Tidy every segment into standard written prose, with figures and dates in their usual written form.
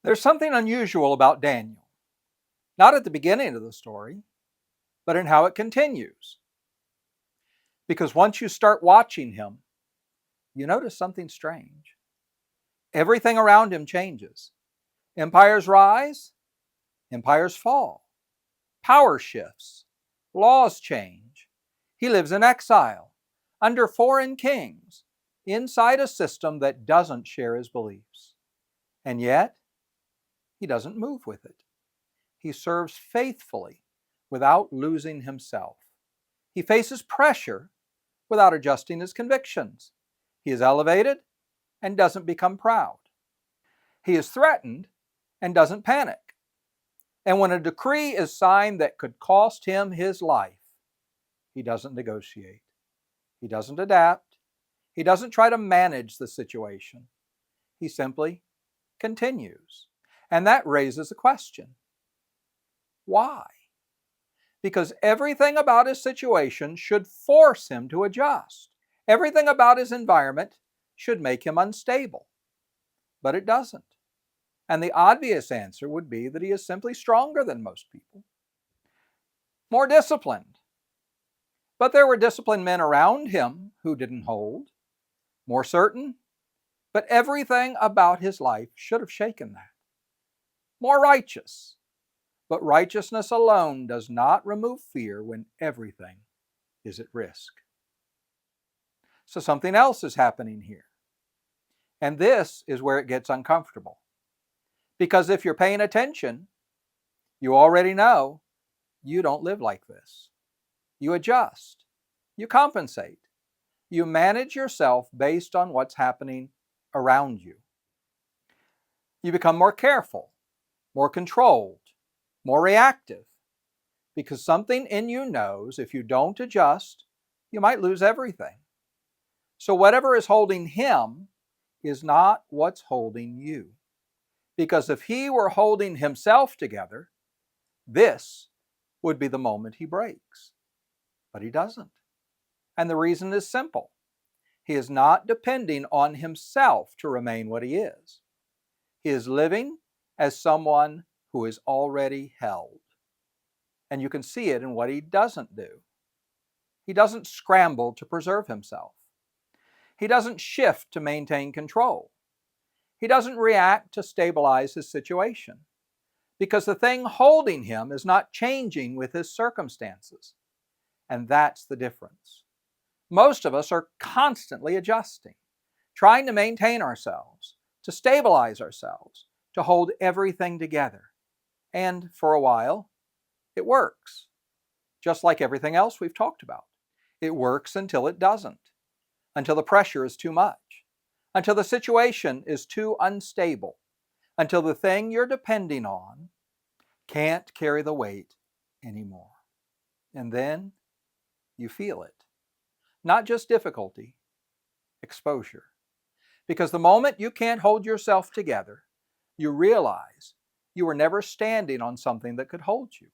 There's something unusual about Daniel, not at the beginning of the story, but in how it continues. Because once you start watching him, you notice something strange. Everything around him changes. Empires rise, empires fall. Power shifts, laws change. He lives in exile, under foreign kings, inside a system that doesn't share his beliefs. And yet, he doesn't move with it. He serves faithfully without losing himself. He faces pressure without adjusting his convictions. He is elevated and doesn't become proud. He is threatened and doesn't panic. And when a decree is signed that could cost him his life, he doesn't negotiate. He doesn't adapt. He doesn't try to manage the situation. He simply continues. And that raises a question. Why? Because everything about his situation should force him to adjust. Everything about his environment should make him unstable. But it doesn't. And the obvious answer would be that he is simply stronger than most people, more disciplined. But there were disciplined men around him who didn't hold, more certain, but everything about his life should have shaken that. More righteous, but righteousness alone does not remove fear when everything is at risk. So something else is happening here. And this is where it gets uncomfortable. Because if you're paying attention, you already know you don't live like this. You adjust. You compensate. You manage yourself based on what's happening around you. You become more careful, more controlled, more reactive, because something in you knows if you don't adjust, you might lose everything. So whatever is holding him is not what's holding you. Because if he were holding himself together, this would be the moment he breaks. But he doesn't. And the reason is simple. He is not depending on himself to remain what he is. He is living as someone who is already held. And you can see it in what he doesn't do. He doesn't scramble to preserve himself. He doesn't shift to maintain control. He doesn't react to stabilize his situation, because the thing holding him is not changing with his circumstances. And that's the difference. Most of us are constantly adjusting, trying to maintain ourselves, to stabilize ourselves, to hold everything together. And for a while, it works, just like everything else we've talked about. It works until it doesn't, until the pressure is too much, until the situation is too unstable, until the thing you're depending on can't carry the weight anymore. And then you feel it. Not just difficulty, exposure. Because the moment you can't hold yourself together, you realize you were never standing on something that could hold you.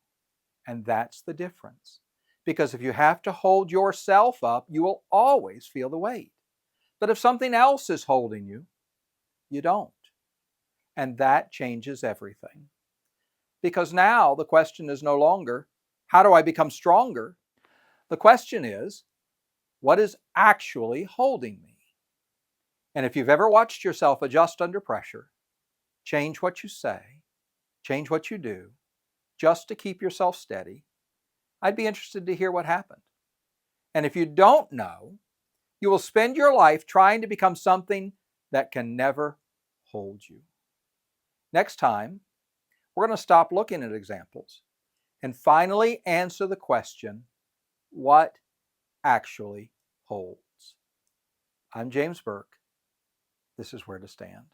And that's the difference. Because if you have to hold yourself up, you will always feel the weight. But if something else is holding you, you don't. And that changes everything. Because now the question is no longer, how do I become stronger? The question is, what is actually holding me? And if you've ever watched yourself adjust under pressure, change what you say, change what you do, just to keep yourself steady, I'd be interested to hear what happened. And if you don't know, you will spend your life trying to become something that can never hold you. Next time, we're going to stop looking at examples and finally answer the question, what actually holds? I'm James Burke. This is Where to Stand.